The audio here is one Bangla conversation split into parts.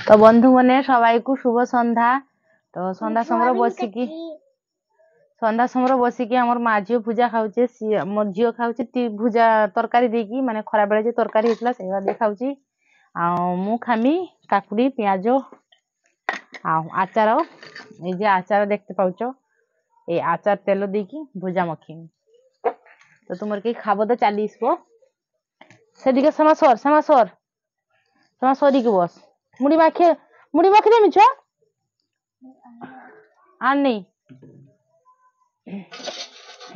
তো বন্ধু মানে সবাইকু শুভ সন্ধ্যা। তো সন্ধ্যা সময় বসিকি আমার মা ঝিও ভুজা খাউছে, ମୋ ଝିଅ ଖାଉଛି ଭୁଜା ତରକାରୀ ଦେଇକି, ମାନେ ଖରା ବେଳେ ଯେ ତରକାରୀ ହେଇଥିଲା ସେଇଟା ଦେଇ ଖାଉଛି। ଆଉ ମୁଁ ଖାମି କାକୁଡି ପିଆଜ ଆଉ ଆଚାର। এই যে আচার দেখতে পাচ্ছ, এই আচার তেল ଦେଇକି ভুজা মাখিমি। তো তোমার কি খাবো তো চালি আসবো সেদিকে। সমা সরিকি বস। মুড়ি মাখি দেমি ছ আর নেই।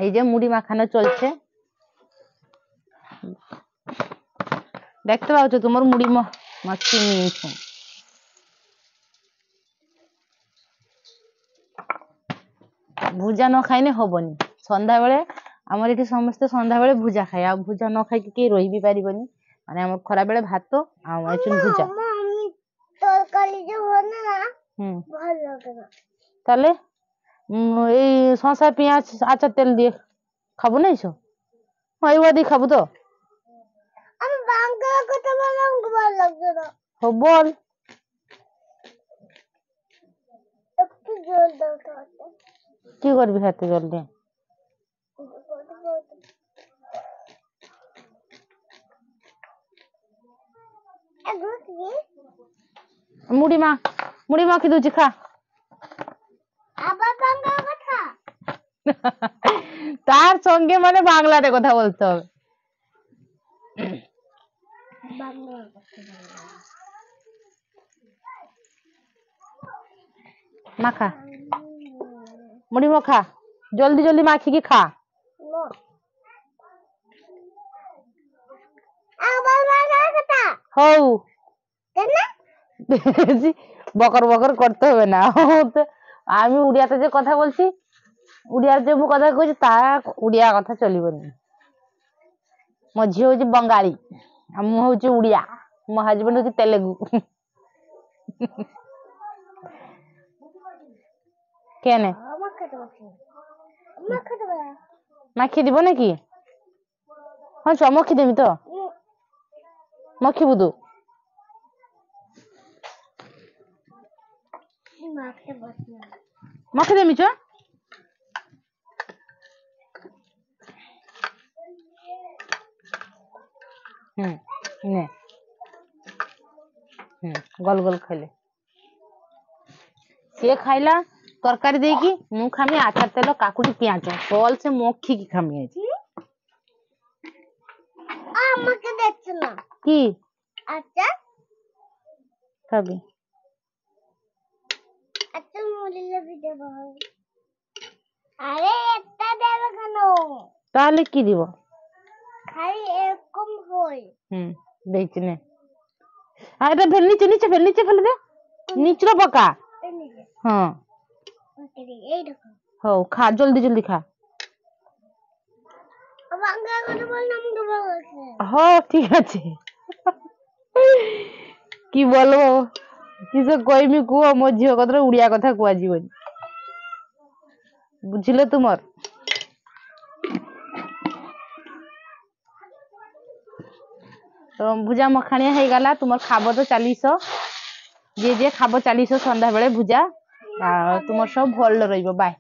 এই যে মুড়ি মাখানো চলছে, দেখতে পাচ্ছ তোমার মুড়ি মাখিয়ে নিয়েছে। ভুজা ন খাইলে হবনি। সন্ধ্যাবেলে আমার এটি সমস্তে সন্ধ্যাবেলে ভুজা খায়, আর ভুজা ন খাইকি কেই রহি বি পারিবনি। মানে আমার খরা বেলে ভাত আর ভুজা। তাহলে এই শসা পেঁয়াজ আচার তেল দিয়ে খাবো না এইসব? এইগুলো দিয়ে খাবো তো। বল কি করবি হাতে জল দিয়ে? মুড়ি মাখি দউছি খা। তার সঙ্গে মানে বাংলাতে কথা বলতে হবে। মাখা মুড়ি মাখা, জলদি জলদি মাখিকি খা। হউ বকর বকর করতে হবে না। আমি উড়িয়াতে যে কথা বলছি, উড়িয়ার যে কথা কইছি তা উড়িয়া কথা চলিবনি। ମୋ ଝିଅ ହଉଛି ବଙ୍ଗାଳୀ ଆଉ ମୁଁ ହଉଛି ଉଡିଆ, ମୋ ହଜବେଣ୍ଡ ହଉଛି ତେଲୁଗୁ। কেনে মাখি দিব নাকি? হ্যাঁ চ মখি দেবি তো, মখিবু তু। মখি দেমি চ। নে গোল গোল খাইলে সে খাইলা তরকারি ଦେଇକି, ମୁଁ ଖାମି ଆଚାର ତେଲ କାକୁଡି ପିଆଜ ଭଲ ସେ ମଖିକି ଖାମି। ଆଜି আমাকে দেখছ না কি আচার খাবি? আচার মুড়িলে ভিডিও বানাও। আরে এটা দেব কেন? তাহলে কি দিব? খাই এরকম হয়। দেখছি নে। আর এটা ফেল নিচে নিচে ফেল, নিচে ফেলে দে, নিচে পকা। হ্যাঁ হও খা, জলদি জলদি খা। হ্যাঁ ঠিক আছে। কি বলবো কিসে কইমি কুহ, ମୋ ଝିଅ କଥା উড়িয়া কথা কুয়া জীবনি, বুঝিলে তোমার? ভুজা মখানিয়া হয়ে গলা, তোমার খাবো তো চালিশ, যে যে খাবো চালিশ সন্ধ্যা বেলে ভুজা। তোমার সব ভাল রইব। বাই।